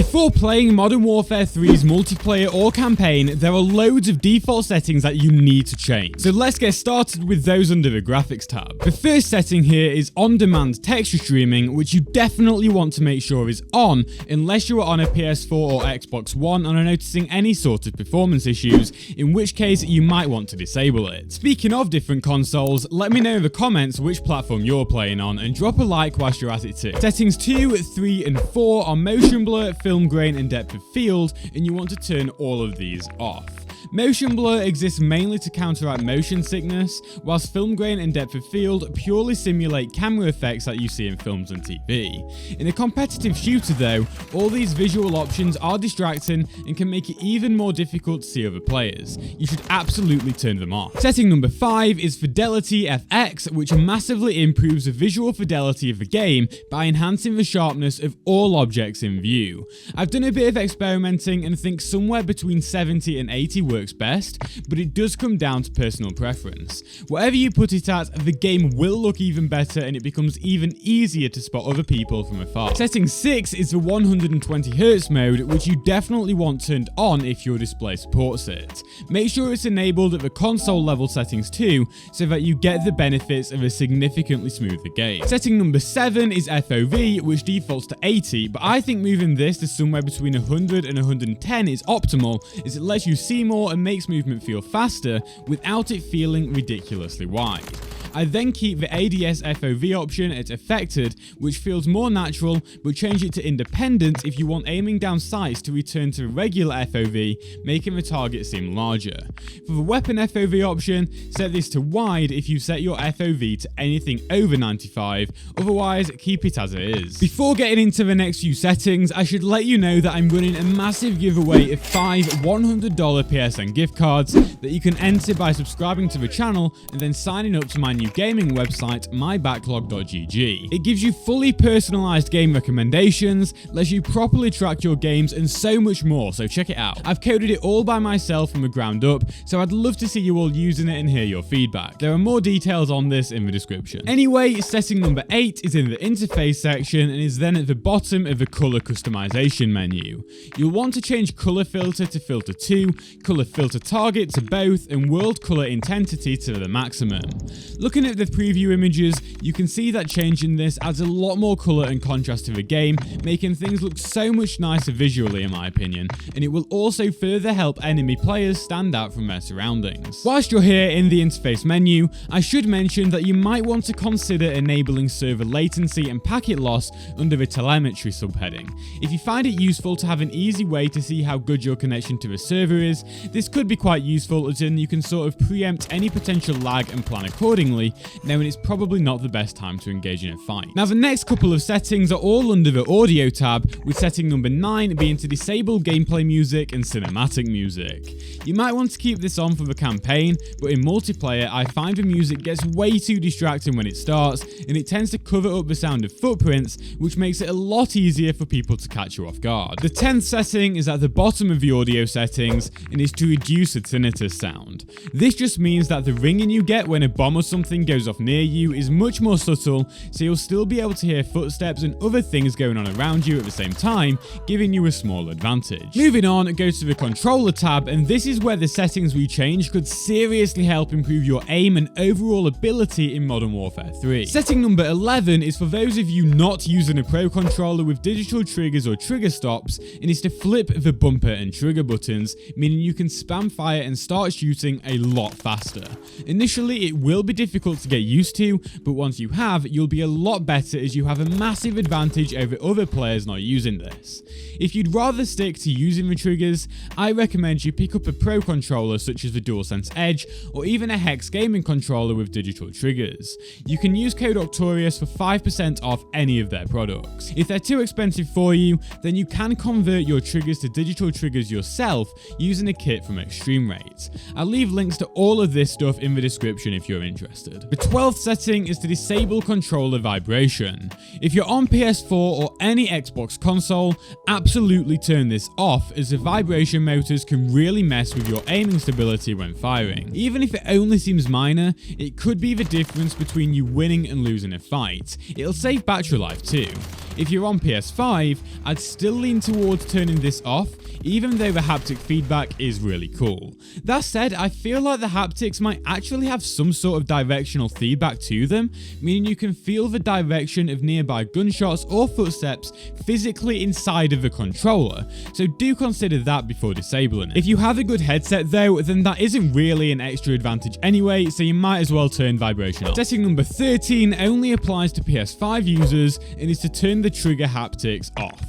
Before playing Modern Warfare 3's multiplayer or campaign, there are loads of default settings that you need to change. So let's get started with those under the graphics tab. The first setting here is on-demand texture streaming, which you definitely want to make sure is on unless you are on a PS4 or Xbox One and are noticing any sort of performance issues, in which case you might want to disable it. Speaking of different consoles, let me know in the comments which platform you're playing on and drop a like whilst you're at it too. Settings 2, 3 and 4 are motion blur, film grain and depth of field, and you want to turn all of these off. Motion blur exists mainly to counteract motion sickness, whilst film grain and depth of field purely simulate camera effects that you see in films and TV. In a competitive shooter though, all these visual options are distracting and can make it even more difficult to see other players. You should absolutely turn them off. Setting number 5 is Fidelity FX, which massively improves the visual fidelity of the game by enhancing the sharpness of all objects in view. I've done a bit of experimenting and think somewhere between 70 and 80 works best, but it does come down to personal preference. Whatever you put it at, the game will look even better and it becomes even easier to spot other people from afar. Setting 6 is the 120Hz mode, which you definitely want turned on if your display supports it. Make sure it's enabled at the console level settings too, so that you get the benefits of a significantly smoother game. Setting number 7 is FOV, which defaults to 80, but I think moving this to somewhere between 100 and 110 is optimal, as it lets you see more and makes movement feel faster without it feeling ridiculously wide. I then keep the ADS FOV option at affected, which feels more natural, but change it to independent if you want aiming down sights to return to regular FOV, making the target seem larger. For the weapon FOV option, set this to wide if you set your FOV to anything over 95, otherwise keep it as it is. Before getting into the next few settings, I should let you know that I'm running a massive giveaway of 5 $100 PSN gift cards that you can enter by subscribing to the channel and then signing up to my new gaming website, mybacklog.gg. It gives you fully personalized game recommendations, lets you properly track your games and so much more, so check it out. I've coded it all by myself from the ground up, so I'd love to see you all using it and hear your feedback. There are more details on this in the description. Anyway, setting number 8 is in the interface section and is then at the bottom of the color customization menu. You'll want to change color filter to filter 2, color filter target to both, and world color intensity to the maximum. Looking at the preview images, you can see that changing this adds a lot more colour and contrast to the game, making things look so much nicer visually in my opinion, and it will also further help enemy players stand out from their surroundings. Whilst you're here in the interface menu, I should mention that you might want to consider enabling server latency and packet loss under the telemetry subheading. If you find it useful to have an easy way to see how good your connection to a server is, this could be quite useful, as in you can sort of preempt any potential lag and plan accordingly, knowing it's probably not the best time to engage in a fight. Now the next couple of settings are all under the audio tab, with setting number 9 being to disable gameplay music and cinematic music. You might want to keep this on for the campaign, but in multiplayer I find the music gets way too distracting when it starts, and it tends to cover up the sound of footprints, which makes it a lot easier for people to catch you off guard. The 10th setting is at the bottom of the audio settings and is to reduce the tinnitus sound. This just means that the ringing you get when a bomb or something goes off near you is much more subtle, so you'll still be able to hear footsteps and other things going on around you at the same time, giving you a small advantage. Moving on, go to the controller tab, and this is where the settings we change could seriously help improve your aim and overall ability in Modern Warfare 3. Setting number 11 is for those of you not using a pro controller with digital triggers or trigger stops, and is to flip the bumper and trigger buttons, meaning you can spam fire and start shooting a lot faster. Initially it will be difficult to get used to, but once you have, you'll be a lot better, as you have a massive advantage over other players not using this. If you'd rather stick to using the triggers, I recommend you pick up a pro controller such as the DualSense Edge, or even a Hex gaming controller with digital triggers. You can use code Octorious for 5% off any of their products. If they're too expensive for you, then you can convert your triggers to digital triggers yourself using a kit from Extreme Rates. I'll leave links to all of this stuff in the description if you're interested. The 12th setting is to disable controller vibration. If you're on PS4 or any Xbox console, absolutely turn this off, as the vibration motors can really mess with your aiming stability when firing. Even if it only seems minor, it could be the difference between you winning and losing a fight. It'll save battery life too. If you're on PS5, I'd still lean towards turning this off, even though the haptic feedback is really cool. That said, I feel like the haptics might actually have some sort of directional feedback to them, meaning you can feel the direction of nearby gunshots or footsteps physically inside of the controller, so do consider that before disabling it. If you have a good headset though, then that isn't really an extra advantage anyway, so you might as well turn vibration off. Setting number 13 only applies to PS5 users and is to turn the trigger haptics off.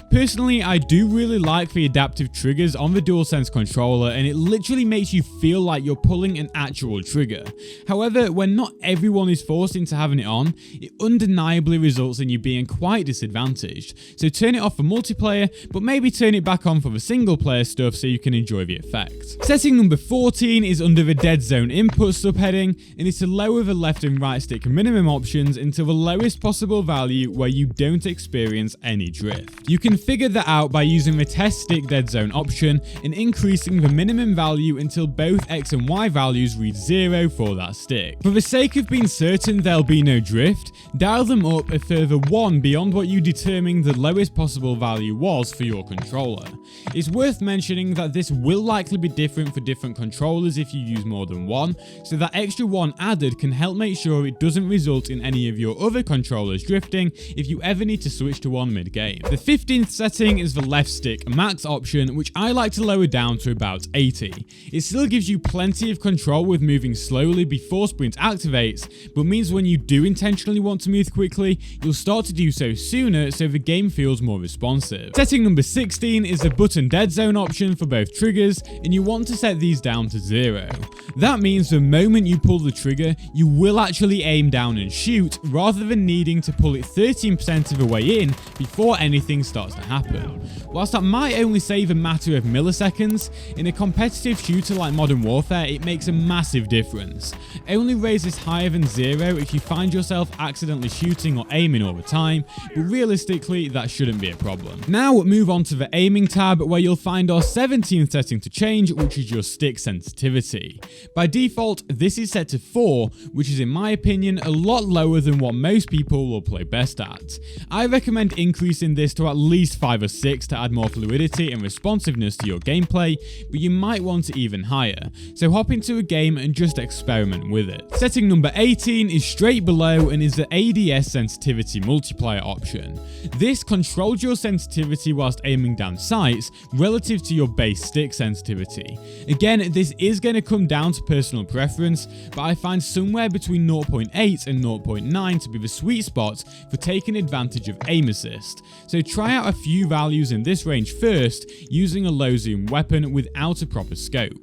Personally, I do really like the adaptive triggers on the DualSense controller, and it literally makes you feel like you're pulling an actual trigger. However, when not everyone is forced into having it on, it undeniably results in you being quite disadvantaged. So turn it off for multiplayer, but maybe turn it back on for the single player stuff so you can enjoy the effect. Setting number 14 is under the dead zone input subheading, and is to lower the left and right stick minimum options until the lowest possible value where you don't experience any drift. You can figure that out by using the test stick dead zone option and increasing the minimum value until both X and Y values read 0 for that stick. For the sake of being certain there'll be no drift, dial them up a further 1 beyond what you determined the lowest possible value was for your controller. It's worth mentioning that this will likely be different for different controllers if you use more than one, so that extra 1 added can help make sure it doesn't result in any of your other controllers drifting if you ever need to switch to one mid-game. The 15th setting is the left stick max option, which I like to lower down to about 80. It still gives you plenty of control with moving slowly before sprint activates, but means when you do intentionally want to move quickly, you'll start to do so sooner so the game feels more responsive. Setting number 16 is the button dead zone option for both triggers, and you want to set these down to 0. That means the moment you pull the trigger, you will actually aim down and shoot, rather than needing to pull it 13% of the way in before anything starts to happen. Whilst that might only save a matter of milliseconds, in a competitive shooter like Modern Warfare it makes a massive difference. Only raise this higher than 0 if you find yourself accidentally shooting or aiming all the time, but realistically that shouldn't be a problem. Now move on to the aiming tab, where you'll find our 17th setting to change, which is your stick sensitivity. By default this is set to 4, which is in my opinion a lot lower than what most people will play best at. I recommend increasing this to at least 5 or 6 to add more fluidity and responsiveness to your gameplay, but you might want it even higher, so hop into a game and just experiment with it. Setting number 18 is straight below and is the ADS sensitivity multiplier option. This controls your sensitivity whilst aiming down sights relative to your base stick sensitivity. Again, this is going to come down to personal preference, but I find somewhere between 0.8 and 0.9 to be the sweet spot for taking advantage of aim assist, so try out a few values in this range first using a low zoom weapon without a proper scope.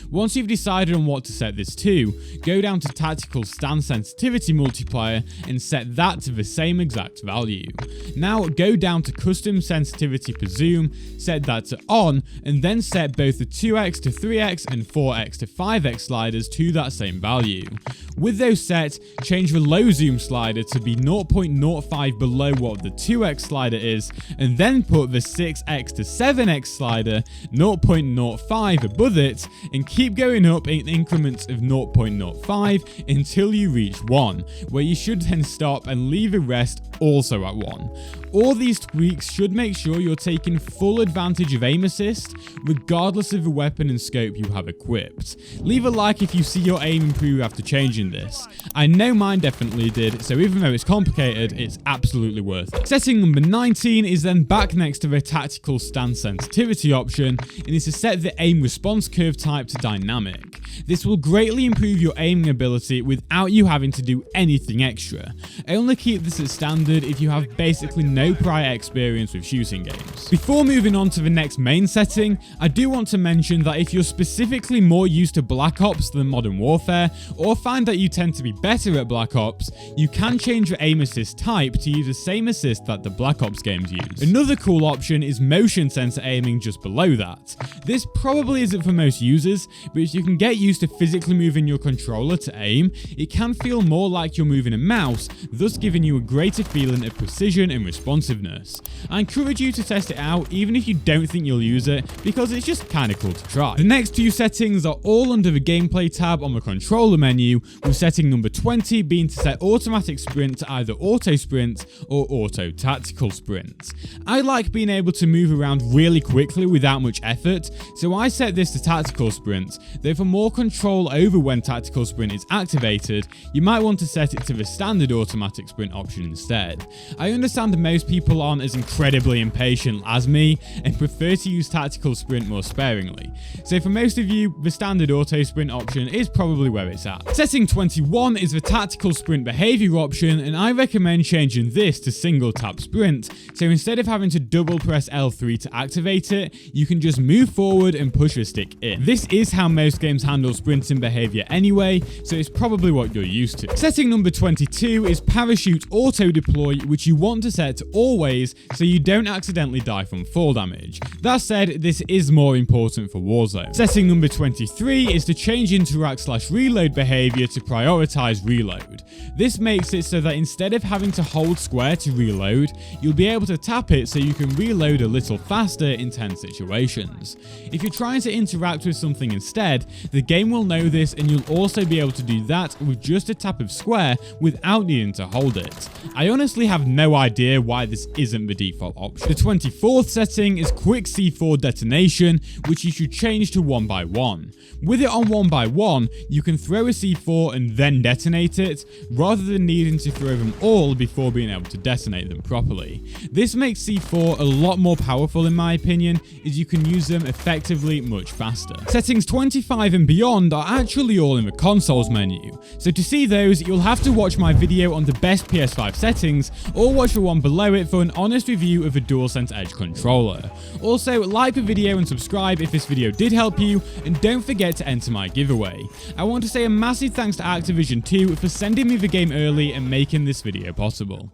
Once you've decided on what to set this to, go down to tactical stand sensitivity multiplier and set that to the same exact value. Now go down to custom sensitivity per zoom, set that to on, and then set both the 2x to 3x and 4x to 5x sliders to that same value. With those set, change the low zoom slider to be 0.05 below what the 2x slider is, and then put the 6x to 7x slider 0.05 above it, and keep going up in increments of 0.05 until you reach 1, where you should then stop and leave the rest also at 1. All these tweaks should make sure you're taking full advantage of aim assist, regardless of the weapon and scope you have equipped. Leave a like if you see your aim improve after changing this. I know mine definitely did, so even though it's complicated, it's absolutely worth it. Setting number 19 is then back next to the tactical stand sensitivity option, and is to set the aim response curve type to dynamic. This will greatly improve your aiming ability without you having to do anything extra. Only keep this at standard if you have basically no prior experience with shooting games. Before moving on to the next main setting, I do want to mention that if you're specifically more used to Black Ops than Modern Warfare, or find that you tend to be better at Black Ops, you can change the aim assist type to use the same assist that the Black Ops games use. Another cool option is motion sensor aiming just below that. This probably isn't for most users, but if you can get used to physically moving your controller to aim, it can feel more like you're moving a mouse, thus giving you a greater feeling of precision and responsiveness. I encourage you to test it out even if you don't think you'll use it, because it's just kinda cool to try. The next two settings are all under the gameplay tab on the controller menu, with setting number 20 being to set automatic sprint to either auto sprint or auto tactical sprint. I like being able to move around really quickly without much effort, so I set this to tactical sprint, though for more control over when tactical sprint is activated, you might want to set it to the standard automatic sprint option instead. I understand that most people aren't as incredibly impatient as me and prefer to use tactical sprint more sparingly, so for most of you, the standard auto sprint option is probably where it's at. Setting 21 is the tactical sprint behavior option, and I recommend changing this to single tap sprint, so instead of having to double press L3 to activate it, you can just move forward and push the stick in. This is how most games handle sprinting behavior anyway, so it's probably what you're used to. Setting number 22 is parachute auto deploy, which you want to set to always so you don't accidentally die from fall damage. That said, this is more important for Warzone. Setting number 23 is to change interact/reload behavior to prioritize reload. This makes it so that instead of having to hold square to reload, you'll be able to tap it so you can reload a little faster in tense situations. If you're trying to interact with something instead, the game will know this, and you'll also be able to do that with just a tap of square without needing to hold it. I honestly have no idea why this isn't the default option. The 24th setting is quick C4 detonation, which you should change to 1x1. With it on 1x1, you can throw a C4 and then detonate it, rather than needing to throw them all before being able to detonate them properly. This makes C4 a lot more powerful in my opinion, as you can use them effectively much faster. Settings 25 and beyond are actually all in the consoles menu, so to see those you'll have to watch my video on the best PS5 settings, or watch the one below it for an honest review of the DualSense Edge controller. Also, like the video and subscribe if this video did help you, and don't forget to enter my giveaway. I want to say a massive thanks to Activision too for sending me the game early and making this video possible.